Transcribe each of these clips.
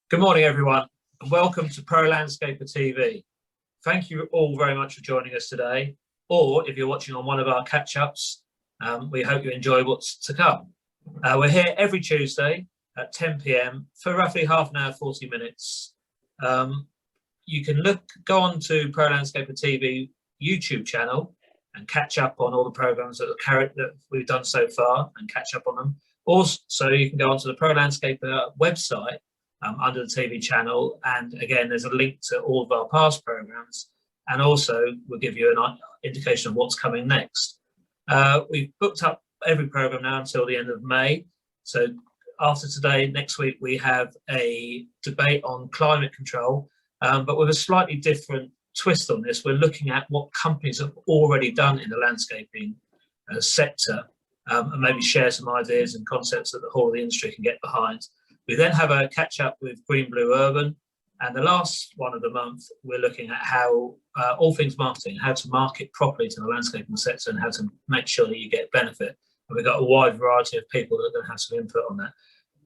Good morning, everyone, and welcome to Pro Landscaper TV. Thank you all very much for joining us today, or if you're watching on one of our catch-ups, we hope you enjoy what's to come. We're here every Tuesday at 10 p.m. for roughly half an hour, 40 minutes. You can go on to Pro Landscaper TV YouTube channel and catch up on all the programs that we've done so far and catch up on them. Also, you can go onto the Pro Landscaper website under the TV channel, and again there's a link to all of our past programs, and also we'll give you an indication of what's coming next. We've booked up every program now until the end of May, so after today, next week we have a debate on climate control, but with a slightly different twist on this. We're looking at what companies have already done in the landscaping sector, and maybe share some ideas and concepts that the whole of the industry can get behind. We then have a catch up with Green Blue Urban, and the last one of the month we're looking at how all things marketing, how to market properly to the landscaping sector and how to make sure that you get benefit. And we've got a wide variety of people that are going to have some input on that.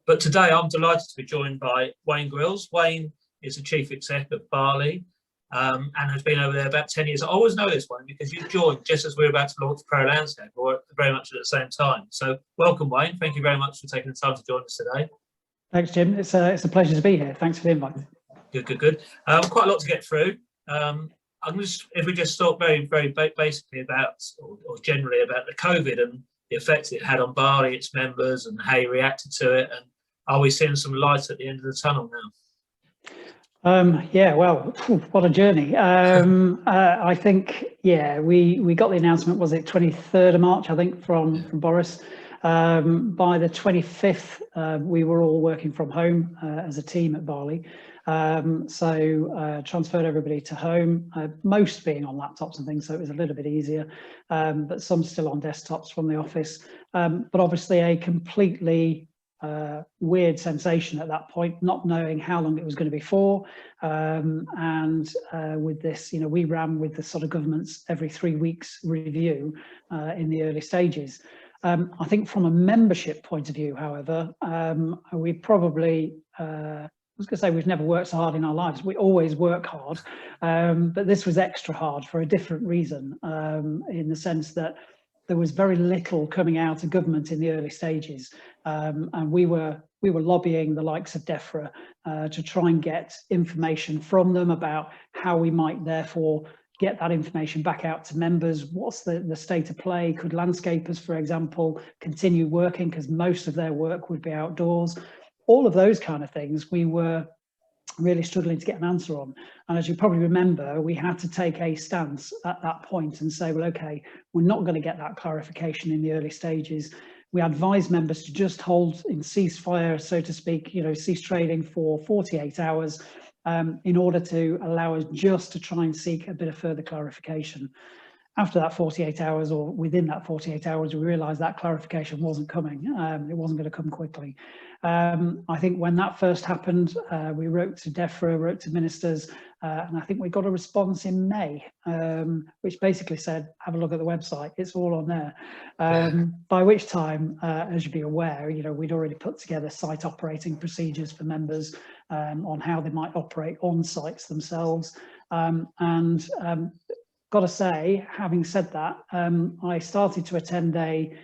But today I'm delighted to be joined by Wayne Grills. Wayne is the Chief Exec of Barley and has been over there about 10 years. I always know this one because you joined just as we were about to launch Pro Landscape, or very much at the same time. So welcome, Wayne. Thank you very much for taking the time to join us today. Thanks, Jim. It's a pleasure to be here. Thanks for the invite. Good. Quite a lot to get through. If we just talk very basically about, or generally about the COVID and the effects it had on Barley, its members, and how you reacted to it, and are we seeing some light at the end of the tunnel now? Yeah, well, what a journey. I think, yeah, we got the announcement, was it 23rd of March, I think, from Boris. By the 25th, we were all working from home as a team at Barley. So transferred everybody to home, most being on laptops and things, so it was a little bit easier, but some still on desktops from the office. But obviously a completely weird sensation at that point, not knowing how long it was going to be for. And with this, we ran with the sort of government's every 3 weeks review in the early stages. I think from a membership point of view, however, we probably, I was going to say we've never worked so hard in our lives. We always work hard, but this was extra hard for a different reason, in the sense that there was very little coming out of government in the early stages, and we were lobbying the likes of DEFRA to try and get information from them about how we might therefore get that information back out to members. What's the state of play? Could landscapers, for example, continue working because most of their work would be outdoors? All of those kind of things we were really struggling to get an answer on. And as you probably remember, we had to take a stance at that point and say, well, okay, we're not going to get that clarification in the early stages. We advised members to just hold in ceasefire, so to speak, cease trading for 48 hours. In order to allow us just to try and seek a bit of further clarification. After that 48 hours, or within that 48 hours, we realised that clarification wasn't coming. It wasn't going to come quickly. I think when that first happened, we wrote to DEFRA, wrote to ministers, and I think we got a response in May, which basically said, have a look at the website, it's all on there. By which time, as you'd be aware, we'd already put together site operating procedures for members on how they might operate on sites themselves. Got to say, having said that, I started to attend a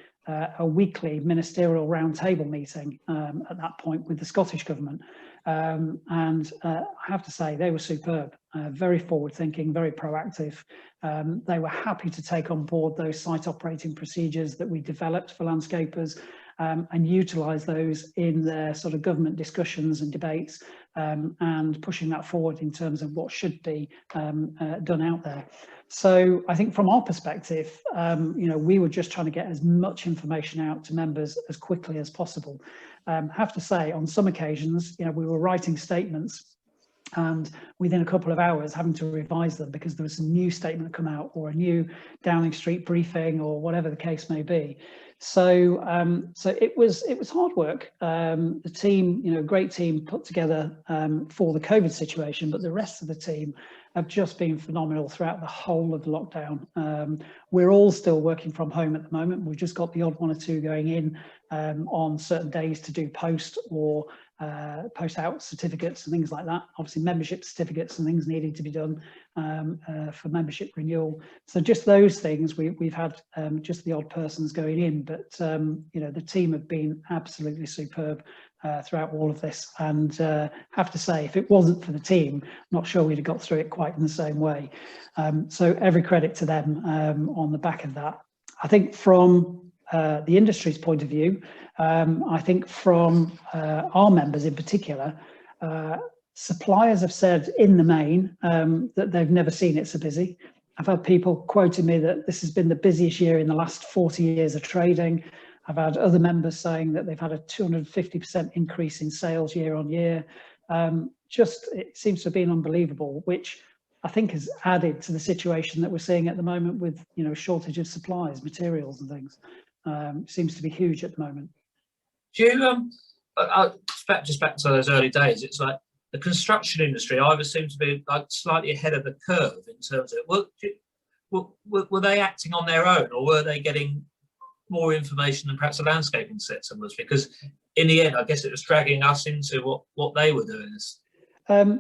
weekly ministerial roundtable meeting at that point with the Scottish government. And I have to say they were superb, very forward thinking, very proactive. They were happy to take on board those site operating procedures that we developed for landscapers and utilise those in their sort of government discussions and debates, and pushing that forward in terms of what should be done out there. So I think from our perspective, we were just trying to get as much information out to members as quickly as possible. Have to say, on some occasions, we were writing statements and within a couple of hours having to revise them because there was a new statement come out or a new Downing Street briefing or whatever the case may be. So it was hard work. The team, great team put together for the COVID situation, but the rest of the team have just been phenomenal throughout the whole of the lockdown. We're all still working from home at the moment. We've just got the odd one or two going in on certain days to do post or post out certificates and things like that. Obviously membership certificates and things needing to be done for membership renewal. So just those things, we've had just the odd persons going in, but you know, the team have been absolutely superb throughout all of this, and have to say, if it wasn't for the team, I'm not sure we'd have got through it quite in the same way. So every credit to them on the back of that. I think from the industry's point of view, I think from our members in particular, suppliers have said in the main that they've never seen it so busy. I've had people quoting me that this has been the busiest year in the last 40 years of trading. I've had other members saying that they've had a 250% increase in sales year on year. Just, it seems to have been unbelievable, which I think has added to the situation that we're seeing at the moment with, you know, shortage of supplies, materials and things. Seems to be huge at the moment. Do you, just back to those early days, it's like the construction industry either seems to be like slightly ahead of the curve in terms of, were they acting on their own, or were they getting more information than perhaps the landscaping sector was? Because in the end, I guess it was dragging us into what they were doing.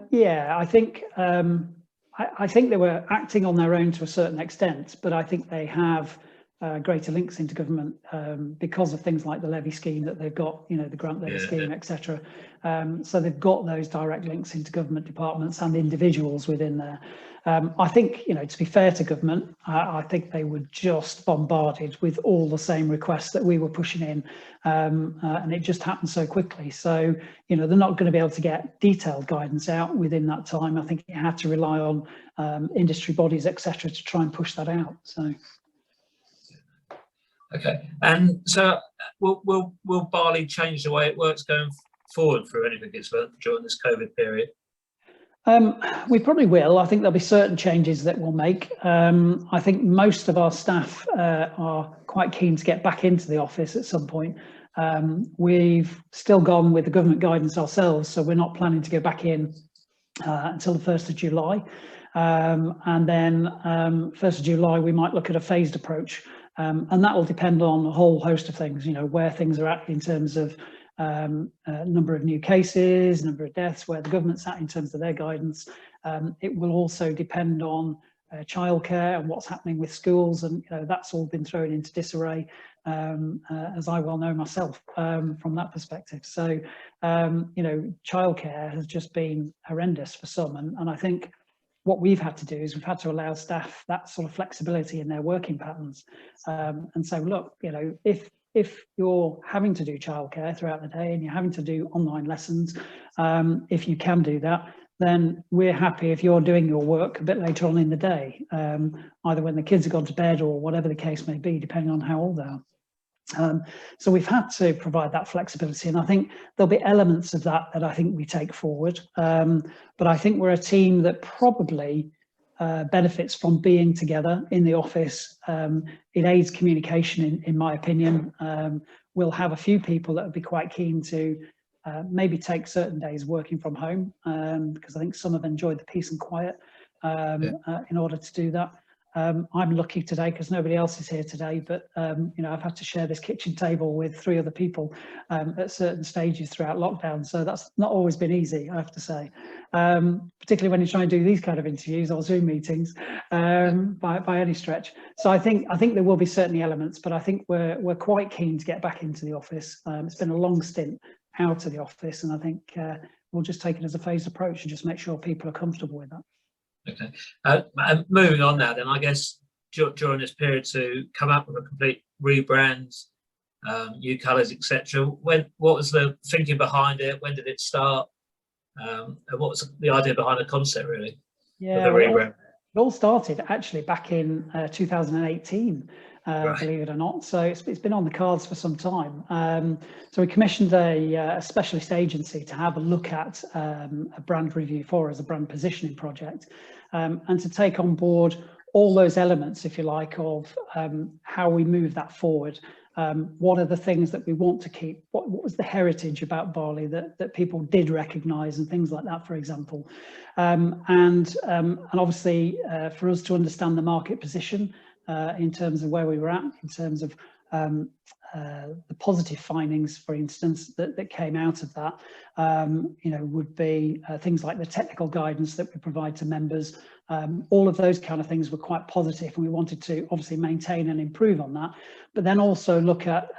Yeah, I think I think they were acting on their own to a certain extent, but I think they have greater links into government because of things like the levy scheme that they've got, you know, the grant levy scheme, etc. So they've got those direct links into government departments and individuals within there. I think, you know, to be fair to government, I think they were just bombarded with all the same requests that we were pushing in, and it just happened so quickly. So, you know, they're not going to be able to get detailed guidance out within that time. I think it had to rely on industry bodies, etc., to try and push that out. So. Okay, and so will Barley change the way it works going forward through anything it's learned during this COVID period? We probably will. I think there'll be certain changes that we'll make. I think most of our staff are quite keen to get back into the office at some point. We've still gone with the government guidance ourselves, so we're not planning to go back in until the 1st of July. And then 1st of July, we might look at a phased approach. And that will depend on a whole host of things, you know, where things are at in terms of number of new cases, number of deaths, where the government's at in terms of their guidance. It will also depend on childcare and what's happening with schools, and you know, that's all been thrown into disarray, as I well know myself, from that perspective. So, you know, childcare has just been horrendous for some, and I think what we've had to do is we've had to allow staff that sort of flexibility in their working patterns, and so look, you know, if you're having to do childcare throughout the day and you're having to do online lessons, if you can do that, then we're happy if you're doing your work a bit later on in the day, either when the kids have gone to bed or whatever the case may be, depending on how old they are. So we've had to provide that flexibility, and I think there'll be elements of that I think we take forward. But I think we're a team that probably benefits from being together in the office. It aids communication, in my opinion. We'll have a few people that would be quite keen to maybe take certain days working from home, because I think some have enjoyed the peace and quiet in order to do that. I'm lucky today because nobody else is here today, but you know, I've had to share this kitchen table with 3 other people at certain stages throughout lockdown, so that's not always been easy, I have to say, particularly when you try and do these kind of interviews or Zoom meetings, by any stretch. So I think there will be certainly elements, but I think we're quite keen to get back into the office. It's been a long stint out of the office, and I think we'll just take it as a phased approach and just make sure people are comfortable with that. Okay, and moving on now, then I guess during this period to come up with a complete rebrand, new colours, etc. What was the thinking behind it? When did it start? And what was the idea behind the concept, really? Yeah, it all started actually back in 2018. Right. Believe it or not, so it's been on the cards for some time. So we commissioned a specialist agency to have a look at a brand review for us, a brand positioning project, and to take on board all those elements, if you like, of how we move that forward. What are the things that we want to keep? What was the heritage about Barley that people did recognise, and things like that, for example. And obviously for us to understand the market position, in terms of where we were at, in terms of the positive findings, for instance, that came out of that, would be things like the technical guidance that we provide to members. All of those kind of things were quite positive, and we wanted to obviously maintain and improve on that, but then also look at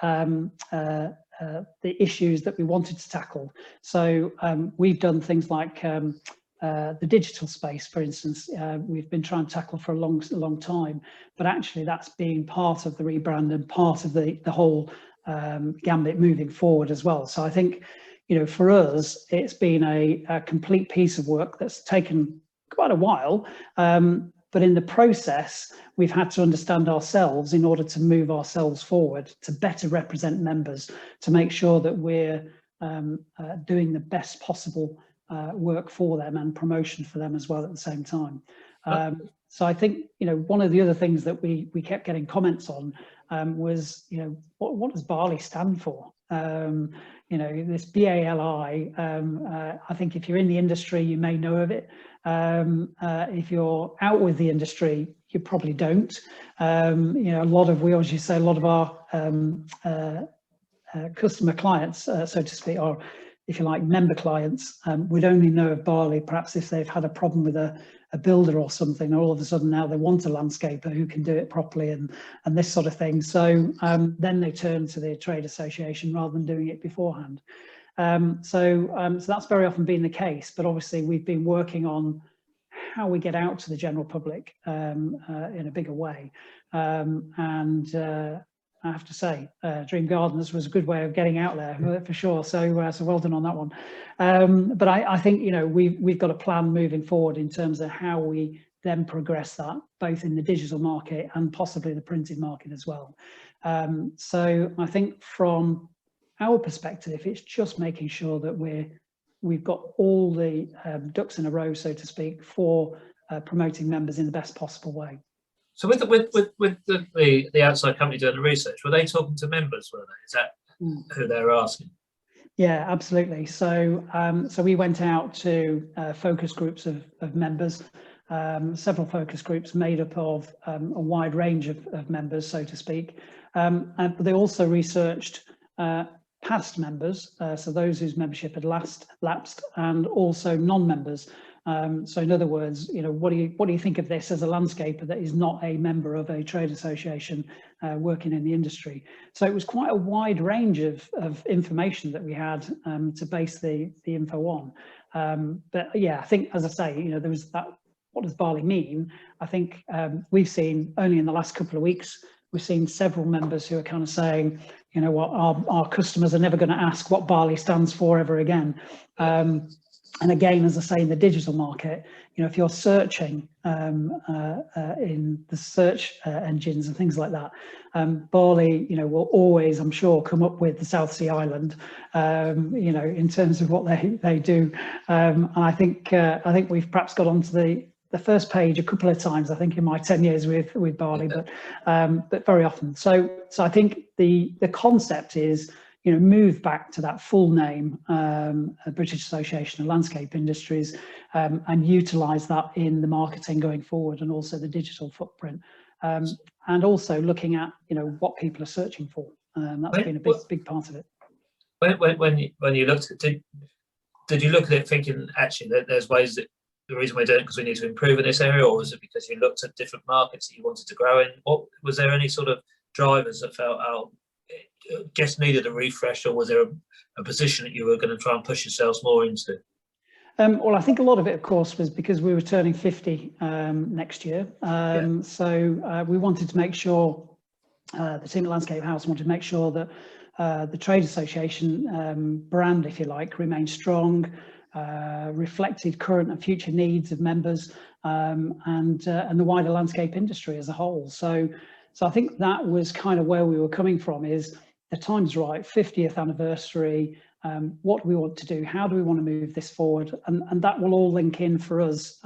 the issues that we wanted to tackle. So we've done things like the digital space, for instance. We've been trying to tackle for a long time, but actually that's been part of the rebrand and part of the whole gambit moving forward as well. So I think, for us, it's been a complete piece of work that's taken quite a while, but in the process, we've had to understand ourselves in order to move ourselves forward, to better represent members, to make sure that we're doing the best possible work for them and promotion for them as well at the same time. So I think, one of the other things that we kept getting comments on was, what does Barley stand for? This BALI, I think if you're in the industry, you may know of it. If you're out with the industry, you probably don't. A lot of, we always used to say, a lot of our customer clients, so to speak, or if you like, member clients, would only know of Barley perhaps if they've had a problem with a builder or something, or all of a sudden now they want a landscaper who can do it properly and this sort of thing. So then they turn to the trade association rather than doing it beforehand. So that's very often been the case, but obviously we've been working on how we get out to the general public in a bigger way. I have to say, Dream Gardeners was a good way of getting out there for sure. So well done on that one. But I think, we've got a plan moving forward in terms of how we then progress that, both in the digital market and possibly the printed market as well. So I think from our perspective, it's just making sure that we've got all the ducks in a row, so to speak, for promoting members in the best possible way. So with the outside company doing the research, were they talking to members? Were they? Is that who they were asking? Yeah, absolutely. So so we went out to focus groups of members, several focus groups made up of a wide range of members, so to speak. And they also researched past members, so those whose membership had lapsed, and also non-members. So in other words, what do you think of this as a landscaper that is not a member of a trade association working in the industry? So it was quite a wide range of information that we had to base the info on. But yeah, I think, as I say, there was that, what does Barley mean? I think we've seen only in the last couple of weeks, we've seen several members who are kind of saying, what, our customers are never going to ask what Barley stands for ever again. And again, as I say, in the digital market, if you're searching in the search engines and things like that, Barley, will always, I'm sure, come up with the South Sea Island, in terms of what they do. And I think we've perhaps got onto the first page a couple of times, I think, in my 10 years with Barley, but very often. So I think the concept is, move back to that full name, British Association of Landscape Industries, and utilise that in the marketing going forward, and also the digital footprint, and also looking at what people are searching for. That's been a big part of it. When you looked at it, did you look at it thinking actually that there's ways that the reason we're doing it because we need to improve in this area, or was it because you looked at different markets that you wanted to grow in? What was there any sort of drivers that felt just needed a refresh, or was there a position that you were going to try and push yourselves more into? Well, I think a lot of it, of course, was because we were turning 50 next year. So we wanted to make sure, the team at Landscape House wanted to make sure that the trade association brand, if you like, remained strong, reflected current and future needs of members, and the wider landscape industry as a whole. So I think that was kind of where we were coming from, is the time's right, 50th anniversary, what do we want to do? How do we want to move this forward? And that will all link in for us.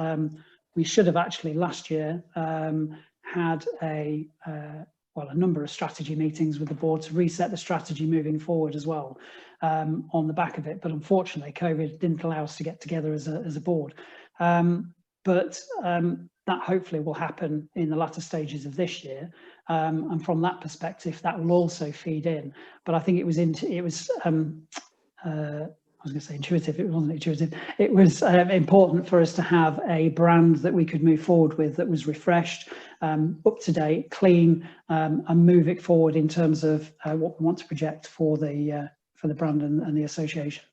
We should have actually last year had a number of strategy meetings with the board to reset the strategy moving forward as well, on the back of it. But unfortunately, COVID didn't allow us to get together as a board. But that hopefully will happen in the latter stages of this year. and from that perspective, that will also feed in. But I think it was I was going to say intuitive, it wasn't intuitive. It was important for us to have a brand that we could move forward with, that was refreshed, up to date, clean, and move it forward in terms of what we want to project for the brand and the association.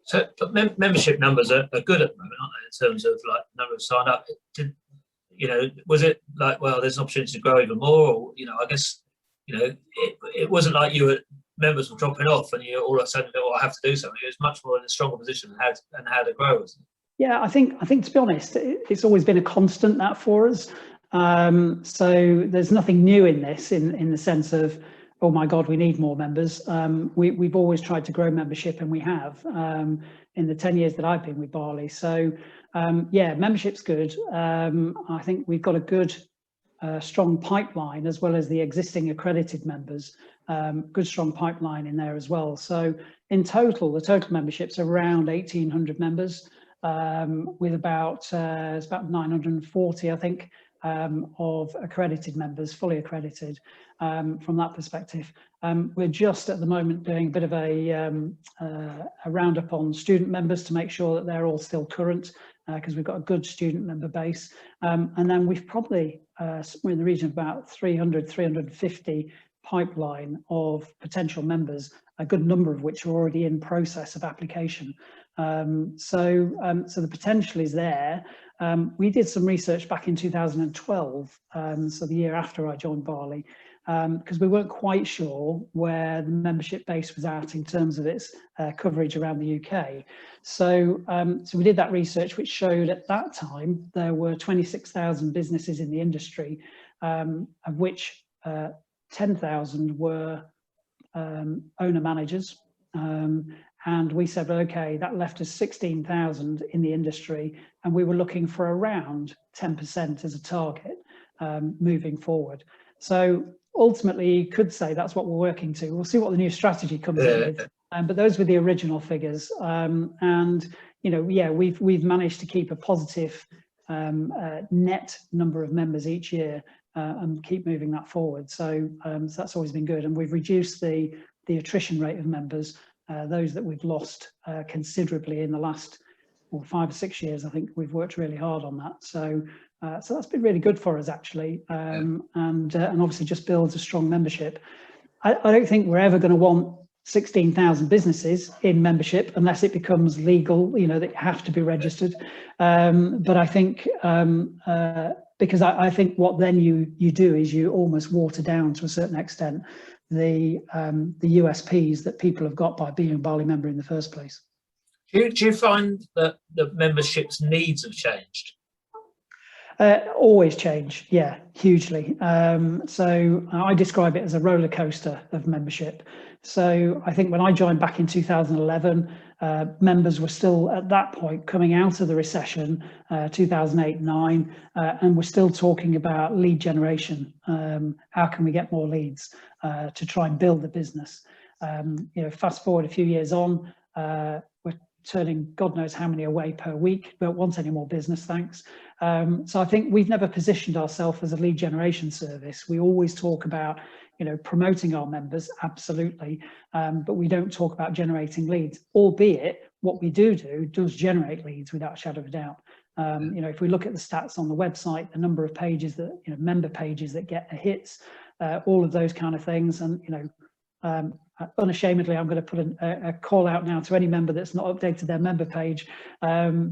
So membership numbers are good at the moment, aren't they, in terms of like number of sign up? Was it like, well, there's an opportunity to grow even more? Or, I guess, it wasn't like members were dropping off and you all of a sudden go, I have to do something. It was much more in a stronger position and how to grow, isn't it? Yeah, I think to be honest, it's always been a constant that for us. So there's nothing new in this, in the sense of, oh my God, we need more members. We've always tried to grow membership, and we have in the 10 years that I've been with Barley. So yeah, membership's good. I think we've got a good, strong pipeline, as well as the existing accredited members. Good strong pipeline in there as well. So in total, the total membership's around 1,800 members, with about it's about 940, I think, of accredited members, fully accredited. From that perspective, we're just at the moment doing a bit of a roundup on student members to make sure that they're all still current, because we've got a good student member base, and then we've probably we're in the region of about 350 pipeline of potential members, a good number of which are already in process of application. So the potential is there. We did some research back in 2012, so the year after I joined Barley, because we weren't quite sure where the membership base was at in terms of its coverage around the UK. So we did that research, which showed at that time there were 26,000 businesses in the industry, of which 10,000 were owner managers, and we said, well, okay, that left us 16,000 in the industry, and we were looking for around 10% as a target moving forward. So ultimately, you could say that's what we're working to. We'll see what the new strategy comes in with, but those were the original figures, and yeah, we've managed to keep a positive net number of members each year, and keep moving that forward. So, so that's always been good, and we've reduced the attrition rate of members, those that we've lost considerably in the last 5 or 6 years. I think we've worked really hard on that. So so that's been really good for us, actually, and obviously just builds a strong membership. I don't think we're ever going to want 16,000 businesses in membership unless it becomes legal, that you have to be registered. But I think because I think what then you do is you almost water down to a certain extent the USPs that people have got by being a Barley member in the first place. Do you find that the membership's needs have changed? Always change, yeah, hugely. So I describe it as a roller coaster of membership. So I think when I joined back in 2011, members were still at that point coming out of the recession, 2008-9, and we're still talking about lead generation. How can we get more leads to try and build the business? Fast forward a few years on, we're turning God knows how many away per week. Don't want any more business, thanks. So I think we've never positioned ourselves as a lead generation service. We always talk about promoting our members, absolutely, but we don't talk about generating leads, albeit what we do does generate leads without a shadow of a doubt. If we look at the stats on the website, the number of pages that, member pages that get hits, all of those kind of things, and unashamedly, I'm going to put a call out now to any member that's not updated their member page,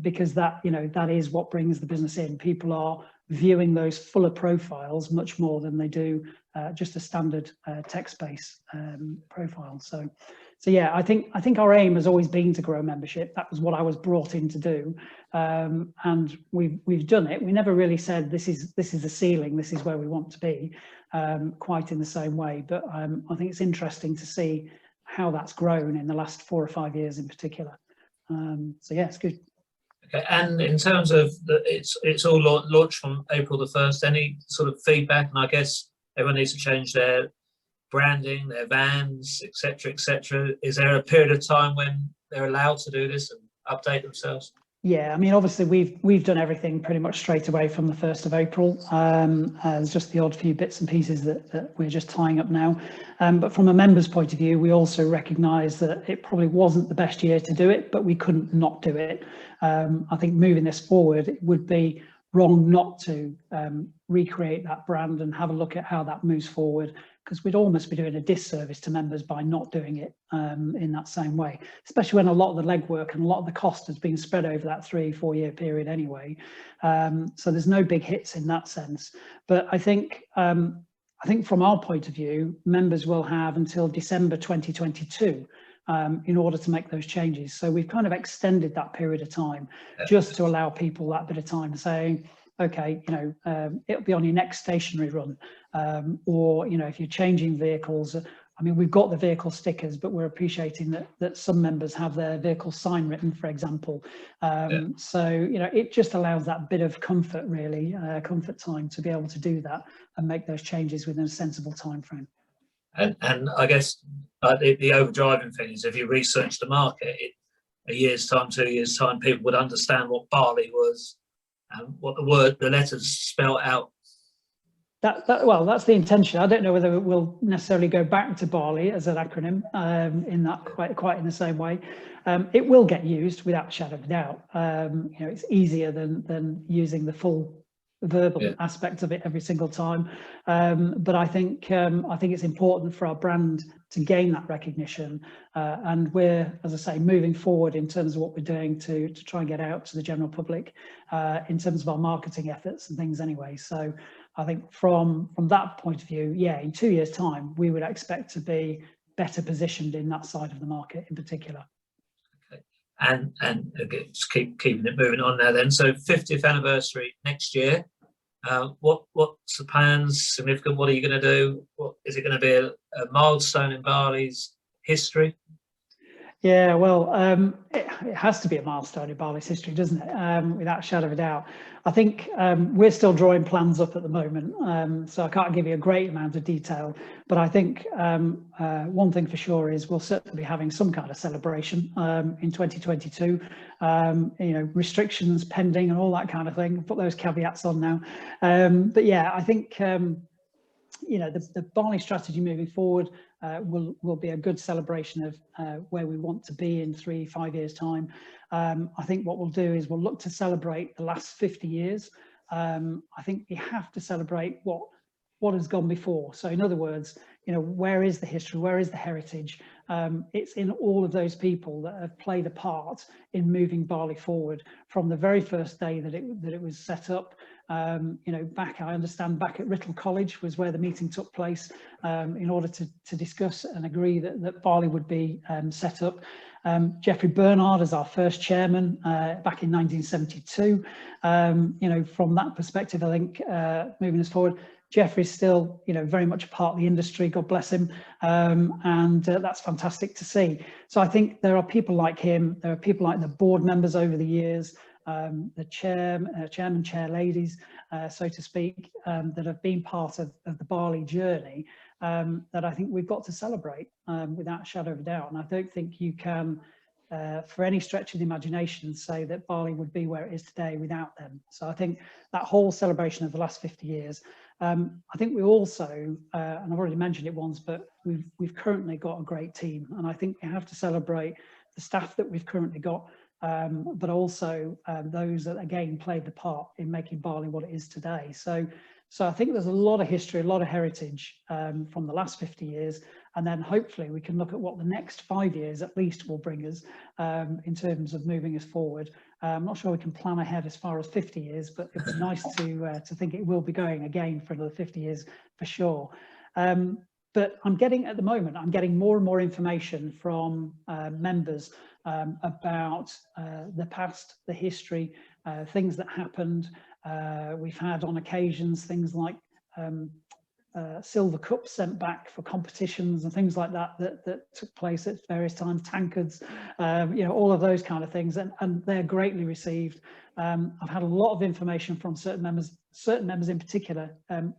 because that that is what brings the business in. People are viewing those fuller profiles much more than they do just a standard text-based profile. So yeah, I think our aim has always been to grow membership. That was what I was brought in to do, and we've done it. We never really said this is the ceiling, this is where we want to be, quite in the same way. But I think it's interesting to see how that's grown in the last 4 or 5 years in particular. So yeah, it's good. Okay, and in terms of it's all launched from April the 1st. Any sort of feedback? And I guess everyone needs to change their branding, their vans, etc., etc. Is there a period of time when they're allowed to do this and update themselves? Yeah, I mean, obviously we've done everything pretty much straight away from the 1st of April. There's just the odd few bits and pieces that we're just tying up now. But from a member's point of view, we also recognise that it probably wasn't the best year to do it, but we couldn't not do it. I think moving this forward, it would be wrong not to recreate that brand and have a look at how that moves forward, because we'd almost be doing a disservice to members by not doing it in that same way, especially when a lot of the legwork and a lot of the cost has been spread over that 3-4 year period anyway. So there's no big hits in that sense. But I think from our point of view, members will have until December 2022 in order to make those changes. So we've kind of extended that period of time just to allow people that bit of time saying, okay, you know, it'll be on your next stationary run, or, you know, if you're changing vehicles. I mean, we've got the vehicle stickers, but we're appreciating that some members have their vehicle sign written, for example. So, you know, it just allows that bit of comfort, really, comfort time to be able to do that and make those changes within a sensible time frame. And I guess the overdriving thing is, if you research the market, a year's time, 2 years' time, people would understand what Barley was and what the letters spell out. Well, that's the intention. I don't know whether it will necessarily go back to Barley as an acronym in that quite in the same way. It will get used without a shadow of a doubt. You know, it's easier than using the full verbal aspect of it every single time. But I think it's important for our brand to gain that recognition, and we're, as I say, moving forward in terms of what we're doing to try and get out to the general public in terms of our marketing efforts and things anyway. So I think from that point of view, yeah, in 2 years' time, we would expect to be better positioned in that side of the market in particular. Okay. And again, just keeping it moving on now then. So 50th anniversary next year. What's the plans? Significant? What are you going to do? What is it going to be? A milestone in Barley's history? Yeah, well, it has to be a milestone in Barley's history, doesn't it? Without a shadow of a doubt. I think we're still drawing plans up at the moment, so I can't give you a great amount of detail. But I think one thing for sure is we'll certainly be having some kind of celebration in 2022. You know, restrictions pending and all that kind of thing. Put those caveats on now. But yeah, I think you know, the Barley strategy moving forward will be a good celebration of where we want to be in 3-5 years' time. I think what we'll do is we'll look to celebrate the last 50 years. I think we have to celebrate what has gone before. So in other words, you know, where is the history? Where is the heritage? It's in all of those people that have played a part in moving Barley forward from the very first day that it was set up. You know, I understand back at Writtle College was where the meeting took place in order to discuss and agree that Barley would be set up. Geoffrey Bernard as our first chairman back in 1972. You know, from that perspective, I think moving us forward, Geoffrey's still, you know, very much a part of the industry, God bless him, and that's fantastic to see. So I think there are people like him, there are people like the board members over the years, the chairman, chair ladies, so to speak, that have been part of the Barley journey, that I think we've got to celebrate without a shadow of a doubt. And I don't think you can, for any stretch of the imagination, say that Barley would be where it is today without them. So I think that whole celebration of the last 50 years, I think we also, and I've already mentioned it once, but we've currently got a great team, and I think we have to celebrate the staff that we've currently got, but also those that again played the part in making Barley what it is today. So I think there's a lot of history, a lot of heritage from the last 50 years, and then hopefully we can look at what the next 5 years at least will bring us in terms of moving us forward. I'm not sure we can plan ahead as far as 50 years, but it's nice to think it will be going again for another 50 years for sure. But I'm getting more and more information from members about the past, the history, things that happened. We've had on occasions things like silver cups sent back for competitions and things like that that took place at various times, tankards, you know, all of those kind of things, and they're greatly received. I've had a lot of information from certain members in particular.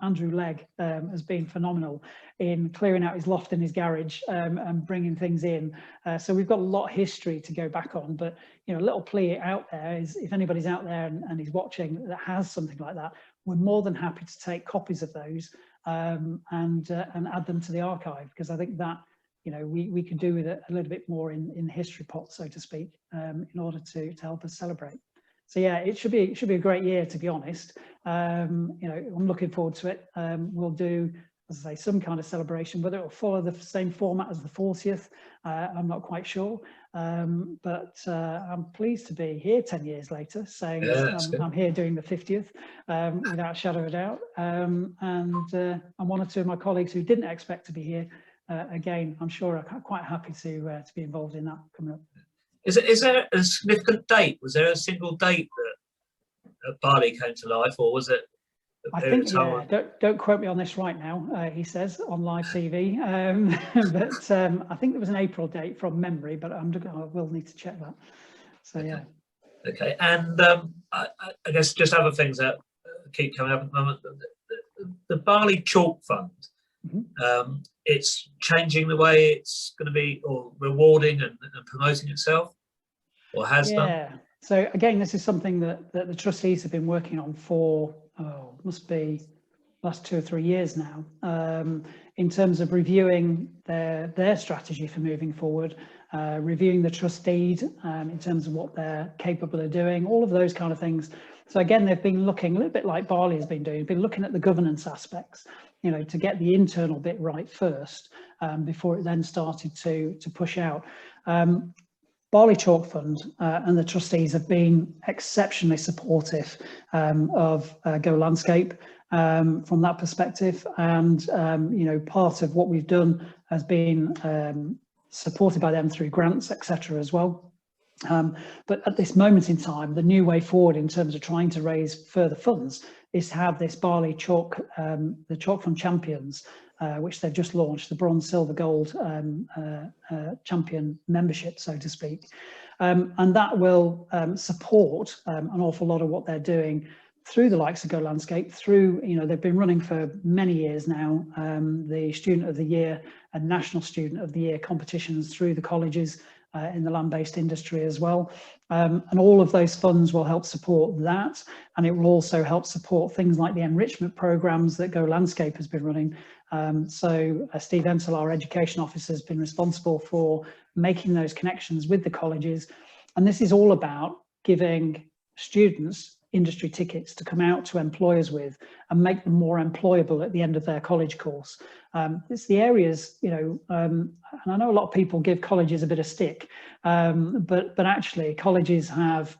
Andrew Legg has been phenomenal in clearing out his loft and his garage and bringing things in. So we've got a lot of history to go back on, but you know, a little plea out there is, if anybody's out there and is watching that has something like that, we're more than happy to take copies of those and add them to the archive, because I think that, you know, we could do with it a little bit more in the history pot, so to speak, in order to help us celebrate. So yeah, it should be a great year, to be honest. You know, I'm looking forward to it. We'll do, as I say, some kind of celebration, whether it will follow the same format as the 40th, I'm not quite sure. But I'm pleased to be here 10 years later, saying I'm here doing the 50th, without a shadow of a doubt. And I'm one or two of my colleagues who didn't expect to be here. Again, I'm sure I'm quite happy to be involved in that coming up. Is there a significant date? Was there a single date that Barley came to life, or was it a period of time? Yeah, don't quote me on this right now, he says on live TV, but I think there was an April date from memory, but I will need to check that. So okay. Yeah. Okay, and I guess just other things that keep coming up at the moment. The Barley Chalk Fund, it's changing the way it's going to be, or rewarding and promoting itself, or has done. Yeah. So again, this is something that the trustees have been working on for must be last 2 or 3 years now, in terms of reviewing their strategy for moving forward, reviewing the trust deed in terms of what they're capable of doing, all of those kind of things. So again, they've been looking a little bit like Barley has been doing, been looking at the governance aspects, you know, to get the internal bit right first, before it then started to push out. Barley Chalk Fund and the trustees have been exceptionally supportive of Go Landscape from that perspective, and you know, part of what we've done has been supported by them through grants, etc. as well. But at this moment in time, the new way forward in terms of trying to raise further funds is to have this Barley Chalk, the Chalk Fund Champions, which they've just launched, the bronze, silver, gold champion membership, so to speak. And that will support an awful lot of what they're doing through the likes of Go Landscape, through, you know, they've been running for many years now, the Student of the Year and National Student of the Year competitions through the colleges in the land-based industry as well. And all of those funds will help support that. And it will also help support things like the enrichment programs that Go Landscape has been running. So Steve Ensel, our education officer, has been responsible for making those connections with the colleges. And this is all about giving students industry tickets to come out to employers with and make them more employable at the end of their college course. It's the areas, you know, and I know a lot of people give colleges a bit of stick, but actually colleges have,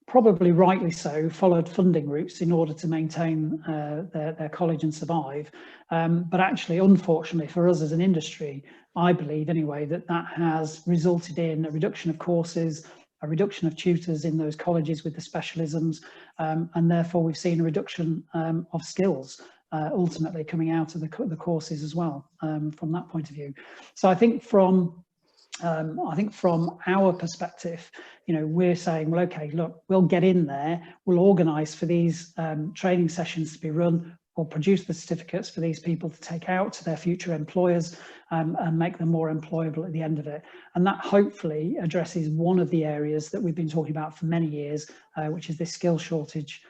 probably rightly so, followed funding routes in order to maintain their college and survive. But actually, unfortunately for us as an industry, I believe anyway, that has resulted in a reduction of courses, a reduction of tutors in those colleges with the specialisms, and therefore we've seen a reduction of skills ultimately coming out of the courses as well, from that point of view. So I think from our perspective, you know, we're saying, well, okay, look, we'll get in there, we'll organise for these training sessions to be run, we'll produce the certificates for these people to take out to their future employers, and make them more employable at the end of it. And that hopefully addresses one of the areas that we've been talking about for many years, which is this skill shortage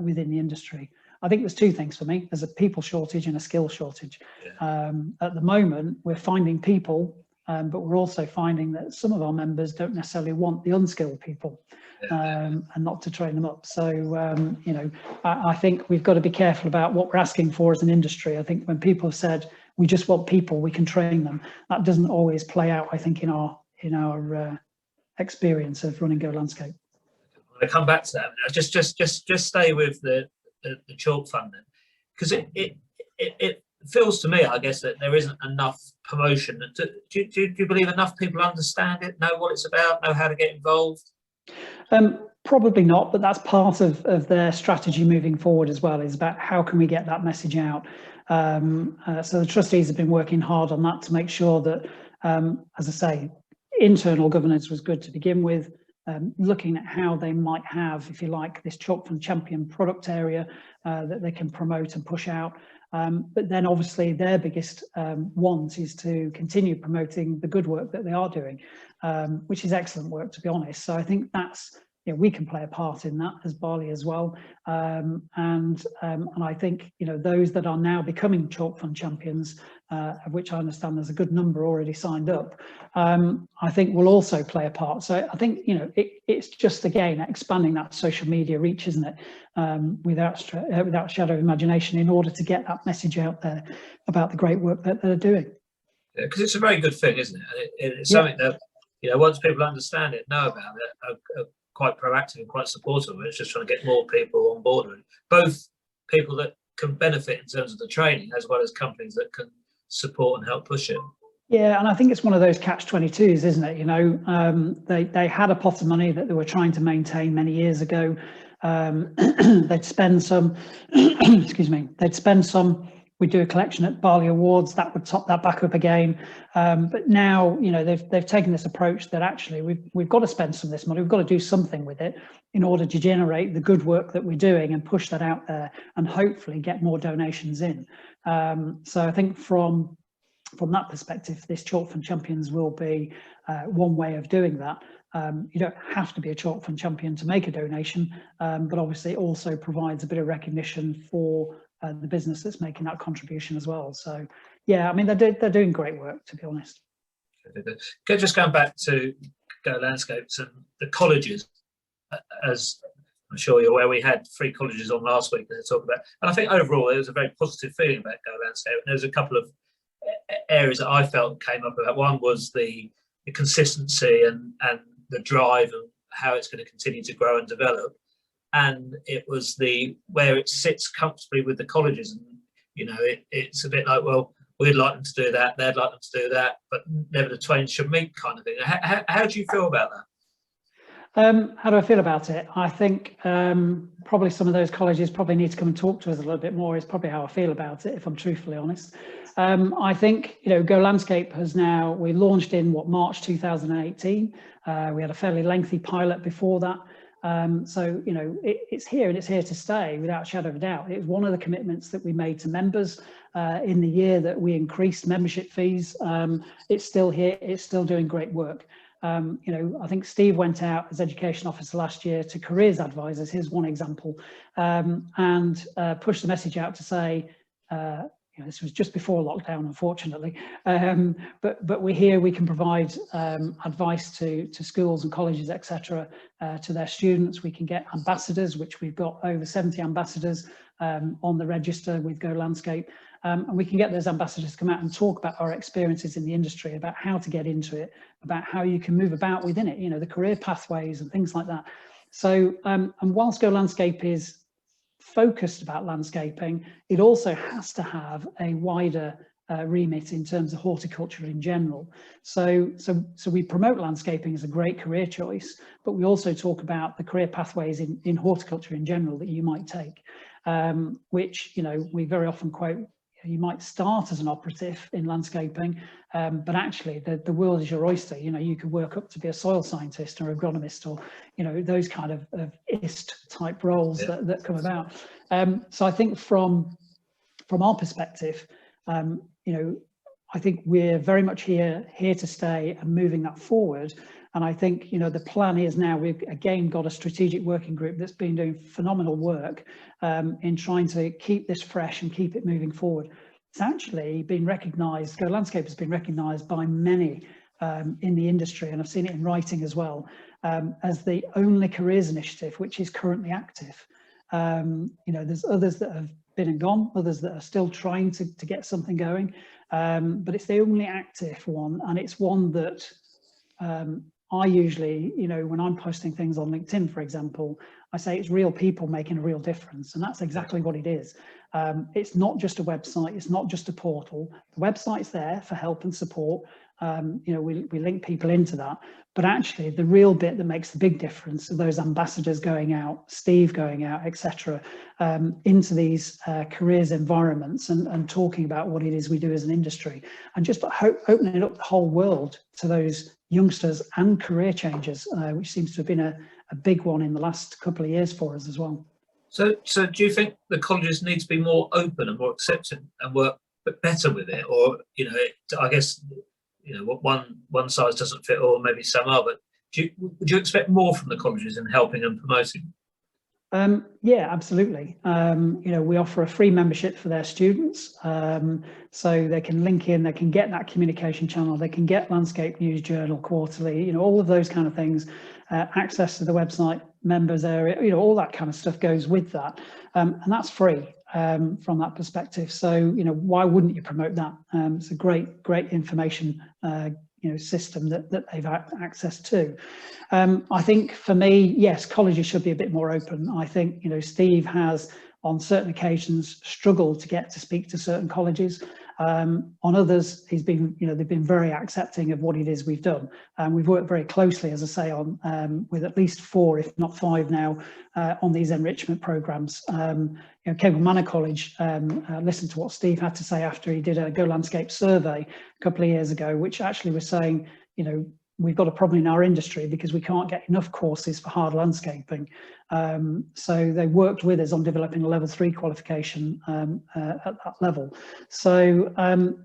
within the industry. I think there's two things for me. There's a people shortage and a skill shortage. Yeah. At the moment, we're finding people, but we're also finding that some of our members don't necessarily want the unskilled people, and not to train them up. So, you know, I think we've got to be careful about what we're asking for as an industry. I think when people have said, we just want people, we can train them, that doesn't always play out, I think, in our experience of running Go Landscape. I'm going to come back to that. Just stay with the Chalk Fund, because it feels to me, I guess, that there isn't enough promotion. Do you believe enough people understand it, know what it's about, know how to get involved? Probably not, but that's part of their strategy moving forward as well, is about how can we get that message out. So the trustees have been working hard on that to make sure that, as I say, internal governance was good to begin with, looking at how they might have, if you like, this Chalk Fund Champion product area that they can promote and push out. But then obviously their biggest want is to continue promoting the good work that they are doing, which is excellent work, to be honest. So I think that's, we can play a part in that as Barley as well. And I think, those that are now becoming Chalk Fund champions, of which I understand there's a good number already signed up, I think will also play a part. So I think, it's just, again, expanding that social media reach, isn't it? Without shadow of imagination, in order to get that message out there about the great work that they're doing. Yeah, because it's a very good thing, isn't it? And it's something that, once people understand it, know about it, are quite proactive and quite supportive of it. It's just trying to get more people on board with it. Both people that can benefit in terms of the training, as well as companies that can support and help push it. Yeah, and I think it's one of those catch-22s, isn't it? They had a pot of money that they were trying to maintain many years ago. They'd spend some, excuse me, we'd do a collection at Barley Awards, that would top that back up again. But now, they've taken this approach that actually we've got to spend some of this money, we've got to do something with it in order to generate the good work that we're doing and push that out there and hopefully get more donations in. So I think from that perspective, this Chalk Fund Champions will be one way of doing that. You don't have to be a Chalk Fund champion to make a donation, but obviously it also provides a bit of recognition for the business that's making that contribution as well. So yeah, I mean, they're doing great work, to be honest. Just going back to Go Landscapes and the colleges, as I'm sure you're aware, we had 3 colleges on last week to talk about, and I think overall there was a very positive feeling about Go Landscape. And there's a couple of areas that I felt came up about. One was the consistency and the drive and how it's going to continue to grow and develop. And it was where it sits comfortably with the colleges. And, it's a bit like, well, we'd like them to do that, they'd like them to do that, but never the twain should meet kind of thing. How do you feel about that? How do I feel about it? I think probably some of those colleges probably need to come and talk to us a little bit more, is probably how I feel about it, if I'm truthfully honest. I think, Go Landscape we launched in March 2018. We had a fairly lengthy pilot before that. So, it's here and it's here to stay without a shadow of a doubt. It was one of the commitments that we made to members in the year that we increased membership fees. It's still here, it's still doing great work. I think Steve went out as education officer last year to careers advisors, here's one example, and pushed the message out to say, this was just before lockdown, unfortunately, but we're here, we can provide advice to schools and colleges, etc., to their students. We can get ambassadors, which we've got over 70 ambassadors on the register with Go Landscape, and we can get those ambassadors to come out and talk about our experiences in the industry, about how to get into it, about how you can move about within it, the career pathways and things like that. So, and whilst Go Landscape is focused about landscaping, it also has to have a wider remit in terms of horticulture in general. So we promote landscaping as a great career choice, but we also talk about the career pathways in horticulture in general that you might take, which we very often quote. You might start as an operative in landscaping, but actually the world is your oyster. You could work up to be a soil scientist or agronomist, or those kind of IST type roles that come about. So I think from our perspective, I think we're very much here to stay and moving that forward. And I think, the plan is now we've again got a strategic working group that's been doing phenomenal work in trying to keep this fresh and keep it moving forward. It's actually been recognised, Go Landscape has been recognised by many in the industry, and I've seen it in writing as well, as the only careers initiative which is currently active. There's others that have been and gone, others that are still trying to get something going, but it's the only active one, and it's one that I usually, when I'm posting things on LinkedIn, for example, I say it's real people making a real difference, and that's exactly what it is. It's not just a website, it's not just a portal. The website's there for help and support, we link people into that. But actually, the real bit that makes the big difference are those ambassadors going out, Steve going out, etc., into these careers environments and talking about what it is we do as an industry, and just opening up the whole world to those youngsters and career changers, which seems to have been a big one in the last couple of years for us as well. So do you think the colleges need to be more open and more accepting and work better with it, or I guess what one size doesn't fit all, maybe some are, but would you expect more from the colleges in helping and promoting? Yeah, absolutely. We offer a free membership for their students, so they can link in, they can get that communication channel, they can get Landscape News Journal quarterly, all of those kind of things, access to the website, members area, all that kind of stuff goes with that, and that's free from that perspective. So why wouldn't you promote that? It's a great information system that they've access to. I think for me, yes, colleges should be a bit more open. I think Steve has on certain occasions struggled to get to speak to certain colleges. On others, he's been, they've been very accepting of what it is we've done. We've worked very closely, as I say, on with at least 4, if not 5 now, on these enrichment programs. Cable Manor College listened to what Steve had to say after he did a Go Landscape survey a couple of years ago, which actually was saying, we've got a problem in our industry because we can't get enough courses for hard landscaping. So they worked with us on developing a level 3 qualification at that level. So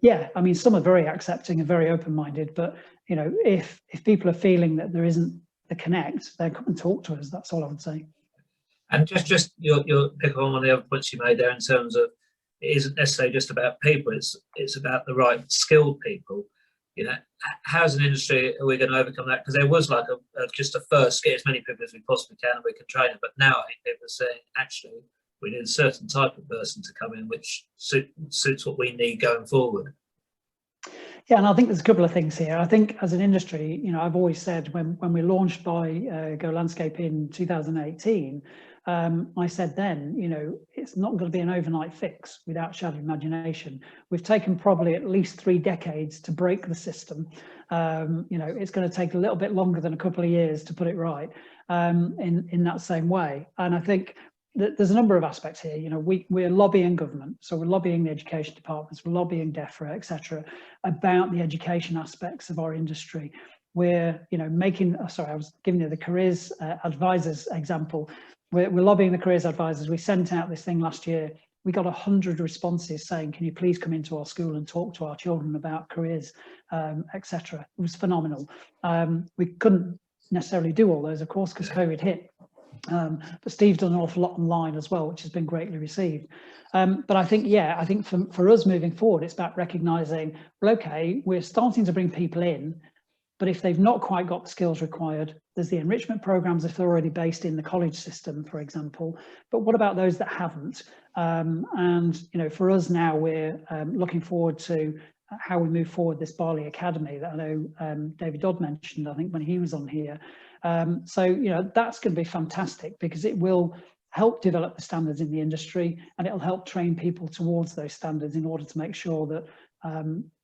yeah, I mean, some are very accepting and very open-minded, but if people are feeling that there isn't the connect, then come and talk to us. That's all I would say. And just your pick up on one of the other points you made there in terms of it isn't necessarily just about people, it's about the right skilled people. How as an industry are we going to overcome that? Because there was like just a first, get as many people as we possibly can and we can train them. But now I think people are saying, actually, we need a certain type of person to come in which suits what we need going forward. Yeah, and I think there's a couple of things here. I think as an industry, I've always said when we launched by Go Landscape in 2018, I said then, it's not going to be an overnight fix without shadow of imagination. We've taken probably at least 3 decades to break the system. It's going to take a little bit longer than a couple of years to put it right in that same way. And I think that there's a number of aspects here. We're lobbying government, so we're lobbying the education departments, we're lobbying DEFRA, etc., about the education aspects of our industry. We're, sorry, I was giving you the careers advisors example. We're lobbying the careers advisors. We sent out this thing last year. We got 100 responses saying, can you please come into our school and talk to our children about careers, etc. It was phenomenal. We couldn't necessarily do all those, of course, because COVID hit. But Steve's done an awful lot online as well, which has been greatly received. But I think, I think for us moving forward, it's about recognising, well, okay, we're starting to bring people in, but if they've not quite got the skills required, there's the enrichment programs if they're already based in the college system, for example. But what about those that haven't? And for us now, we're looking forward to how we move forward this Barley Academy that I know David Dodd mentioned, I think, when he was on here. So that's going to be fantastic because it will help develop the standards in the industry, and it'll help train people towards those standards in order to make sure that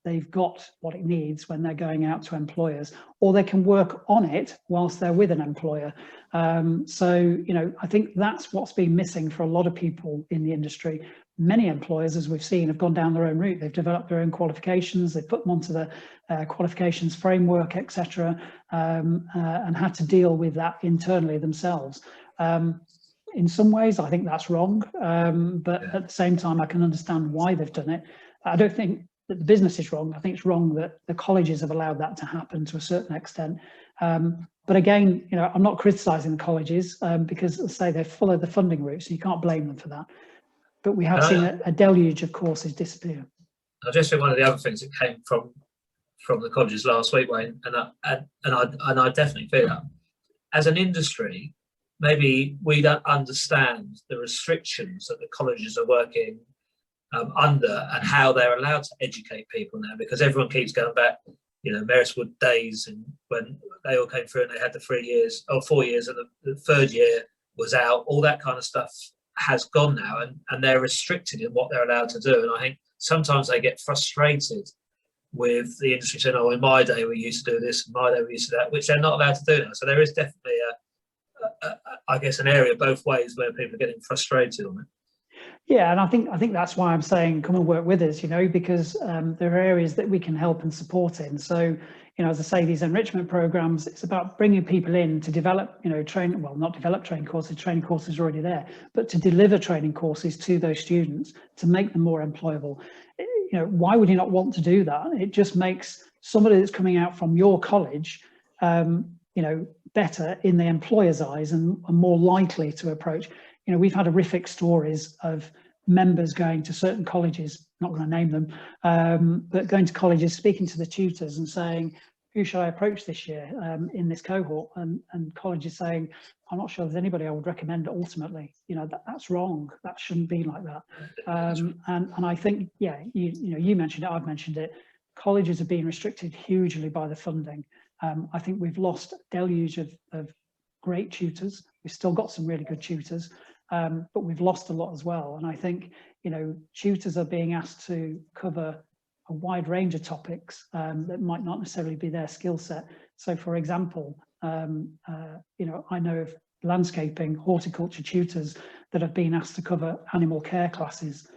they've got what it needs when they're going out to employers, or they can work on it whilst they're with an employer. So I think that's what's been missing for a lot of people in the industry. Many employers, as we've seen, have gone down their own route. They've developed their own qualifications, they've put them onto the qualifications framework, etc., and had to deal with that internally themselves. In some ways, I think that's wrong, but at the same time, I can understand why they've done it. I don't think that the business is wrong. I think it's wrong that the colleges have allowed that to happen to a certain extent. But again, I'm not criticising the colleges because, as I say, they've followed the funding route, so you can't blame them for that. But we have seen a deluge of courses disappear. I just think one of the other things that came from the colleges last week, Wayne, and I definitely feel that as an industry, maybe we don't understand the restrictions that the colleges are working under and how they're allowed to educate people now, because everyone keeps going back, Meriswood days and when they all came through and they had the 3 years or 4 years and the 3rd year was out, all that kind of stuff has gone now, and they're restricted in what they're allowed to do. And I think sometimes they get frustrated with the industry saying, oh, in my day we used to do this, in my day we used to do that, which they're not allowed to do now. So there is definitely I guess an area both ways where people are getting frustrated on it. Yeah, and I think that's why I'm saying come and work with us, because there are areas that we can help and support in. So, as I say, these enrichment programs, it's about bringing people in to develop, not develop training courses are already there, but to deliver training courses to those students to make them more employable. Why would you not want to do that? It just makes somebody that's coming out from your college, better in the employer's eyes and more likely to approach. We've had horrific stories of members going to certain colleges, not going to name them, but going to colleges, speaking to the tutors and saying, who should I approach this year in this cohort? And colleges saying, I'm not sure there's anybody I would recommend ultimately. That's wrong. That shouldn't be like that. And I think, you mentioned it, I've mentioned it. Colleges are being restricted hugely by the funding. I think we've lost a deluge of great tutors. We've still got some really good tutors, but we've lost a lot as well. And I think, tutors are being asked to cover a wide range of topics that might not necessarily be their skill set. So, for example, I know of landscaping, horticulture tutors that have been asked to cover animal care classes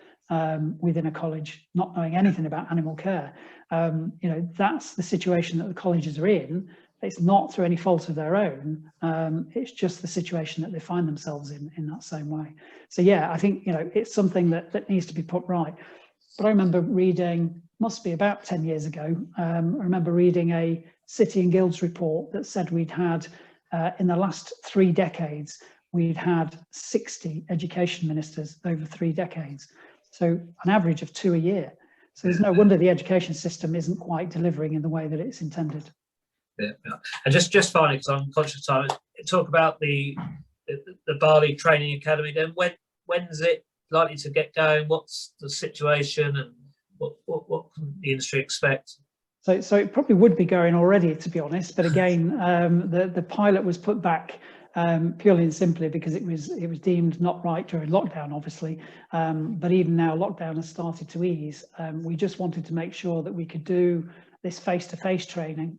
within a college, not knowing anything about animal care. That's the situation that the colleges are in. It's not through any fault of their own. It's just the situation that they find themselves in that same way. So yeah, I think it's something that needs to be put right. But I remember reading, must be about 10 years ago, I remember reading a City and Guilds report that said we'd had, in the last 3 decades, we'd had 60 education ministers over 3 decades. So an average of 2 a year. So there's no wonder the education system isn't quite delivering in the way that it's intended. Yeah. And just finally, because I'm conscious of time, talk about the Barley Training Academy. Then when's it likely to get going? What's the situation, and what can the industry expect? So it probably would be going already, to be honest. But again, the pilot was put back purely and simply because it was deemed not right during lockdown, obviously. But even now, lockdown has started to ease. We just wanted to make sure that we could do this face-to-face training,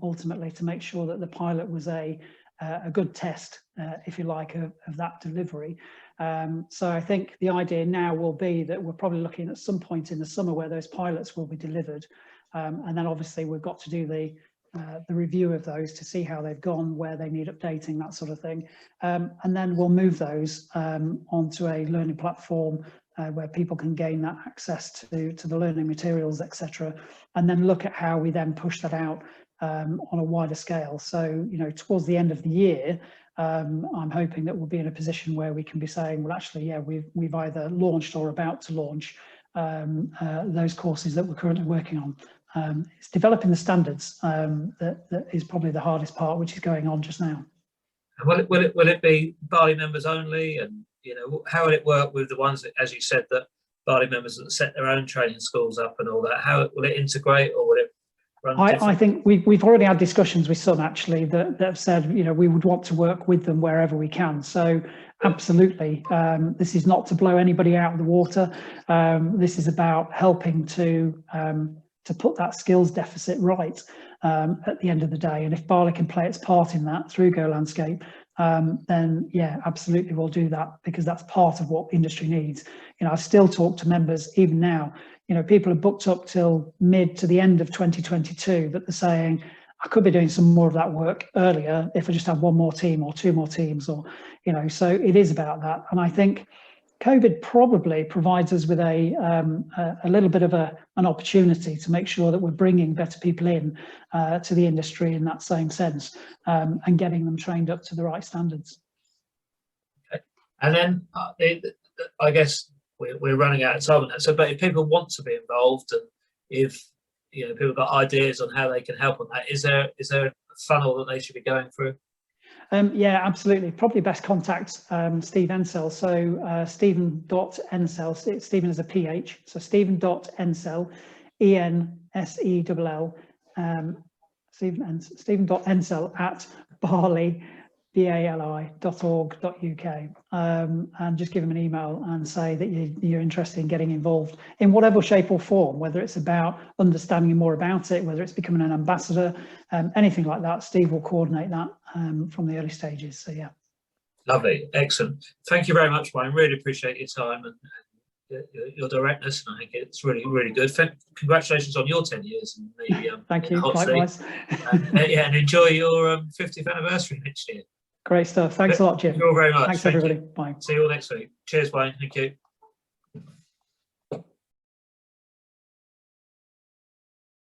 ultimately, to make sure that the pilot was a good test, if you like, of that delivery. So I think the idea now will be that we're probably looking at some point in the summer where those pilots will be delivered. And then obviously we've got to do the review of those to see how they've gone, where they need updating, that sort of thing. And then we'll move those onto a learning platform where people can gain that access to the learning materials, etc. And then look at how we then push that out on a wider scale. So, towards the end of the year, I'm hoping that we'll be in a position where we can be saying, well, actually, yeah, we've either launched or about to launch those courses that we're currently working on. It's developing the standards that is probably the hardest part, which is going on just now. Will it be Barley members only? And how will it work with the ones that, as you said, that Barley members that set their own training schools up and all that? How will it integrate, or will it run I think we've already had discussions with some actually that have said we would want to work with them wherever we can. So absolutely, this is not to blow anybody out of the water. This is about helping to put that skills deficit right at the end of the day. And if Barley can play its part in that through Go Landscape, then yeah, absolutely we'll do that, because that's part of what industry needs. I still talk to members even now. People are booked up till mid to the end of 2022 that they're saying, I could be doing some more of that work earlier if I just had 1 more team or 2 more teams, or so it is about that. And I think COVID probably provides us with a little bit of an opportunity to make sure that we're bringing better people in to the industry in that same sense, and getting them trained up to the right standards. Okay. And then I guess we're running out of time on that. So, but if people want to be involved, and if people got ideas on how they can help on that, is there a funnel that they should be going through? Yeah, absolutely. Probably best contact Steve Ensell. So Stephen.Ensell, Stephen is a PH. So Stephen.Ensell, Ensell, Stephen.Ensell at Barley, bali.org.uk, and just give them an email and say that you're interested in getting involved in whatever shape or form, whether it's about understanding more about it, whether it's becoming an ambassador, anything like that. Steve will coordinate that from the early stages. So yeah. Lovely, excellent. Thank you very much, Wayne. Really appreciate your time and your directness, and I think it's really, really good. Congratulations on your 10 years in the thank you. hot Likewise. seat. Yeah, and enjoy your 50th anniversary next year. Great stuff. Thanks a lot, Jim. Thank you all very much. Thanks, Thank everybody. you. Bye. See you all next week. Cheers, Wayne. Thank you.